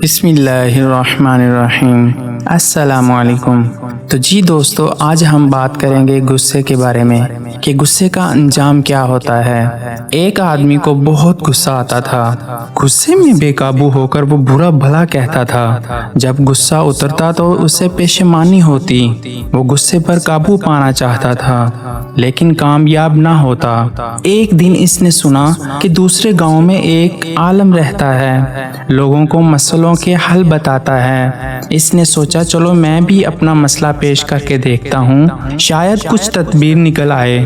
بسم اللہ الرحمن الرحیم۔ السلام علیکم۔ تو جی دوستو، آج ہم بات کریں گے غصے کے بارے میں کہ غصے کا انجام کیا ہوتا ہے۔ ایک آدمی کو بہت غصہ آتا تھا۔ غصے میں بے قابو ہو کر وہ برا بھلا کہتا تھا۔ جب غصہ اترتا تو اسے پشیمانی ہوتی۔ وہ غصے پر قابو پانا چاہتا تھا لیکن کامیاب نہ ہوتا۔ ایک دن اس نے سنا کہ دوسرے گاؤں میں ایک عالم رہتا ہے، لوگوں کو مسئلوں کے حل بتاتا ہے۔ اس نے سوچا چلو میں بھی اپنا مسئلہ پیش کر کے دیکھتا ہوں، شاید کچھ تدبیر نکل آئے۔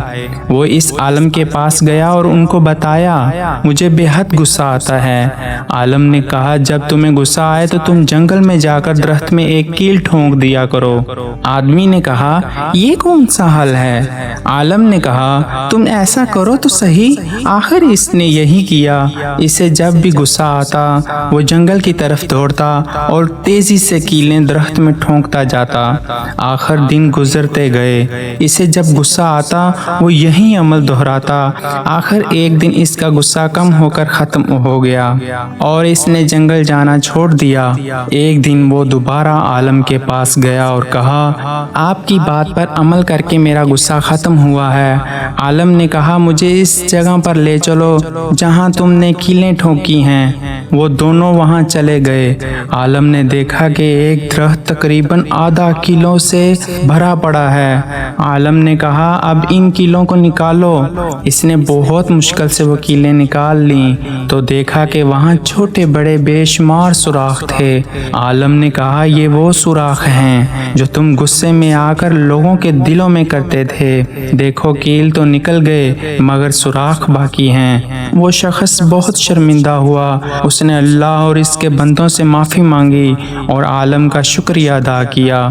وہ اس عالم کے پاس گیا اور ان کو بتایا مجھے بے حد غصہ آتا ہے۔ عالم نے کہا جب تمہیں غصہ آئے تو تم جنگل میں جا کر درخت میں ایک کیل ٹھونک دیا کرو۔ آدمی نے کہا یہ کون سا حل ہے؟ عالم نے کہا تم ایسا کرو تو صحیح۔ آخر اس نے یہی کیا۔ اسے جب بھی غصہ آتا وہ جنگل کی طرف دوڑتا اور تیزی سے کیلیں درخت میں ٹھونکتا جاتا۔ آخر دن گزرتے گئے، اسے جب غصہ آتا وہ یہی عمل دہراتا۔ آخر ایک دن اس کا غصہ کم ہو کر ختم ہو گیا اور اس نے جنگل جانا چھوڑ دیا۔ ایک دن وہ دوبارہ عالم کے پاس گیا اور کہا آپ کی بات پر عمل کر کے میرا غصہ ختم ہوا ہے۔ عالم نے کہا مجھے اس جگہ پر لے چلو جہاں تم نے کیلیں ٹھونکی ہیں۔ وہ دونوں وہاں چلے گئے۔ عالم نے دیکھا کہ ایک درخت تقریباً آدھا کیلوں سے بھرا پڑا ہے۔ عالم نے کہا اب ان کیلوں کو نکالو۔ اس نے بہت مشکل سے وہ کیلیں نکال لیں تو دیکھا کہ وہاں چھوٹے بڑے بے شمار سوراخ تھے۔ عالم نے کہا یہ وہ سوراخ ہیں جو تم غصے میں آ کر لوگوں کے دلوں میں کرتے تھے۔ دیکھو کیل تو نکل گئے مگر سوراخ باقی ہیں۔ وہ شخص بہت شرمندہ ہوا۔ اس نے اللہ اور اس کے بندوں سے معافی مانگی اور عالم کا شکریہ ادا کیا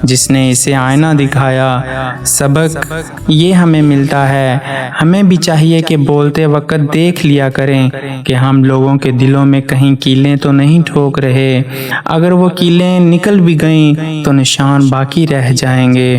جس نے اسے آئینہ دکھایا۔ سبق یہ ہمیں ملتا ہے، ہمیں بھی چاہیے کہ بولتے وقت دیکھ لیا کریں کہ ہم لوگوں کے دلوں میں کہیں کیلیں تو نہیں ٹھوک رہے۔ اگر وہ کیلیں نکل بھی گئیں تو نشان باقی رہ جائیں گے۔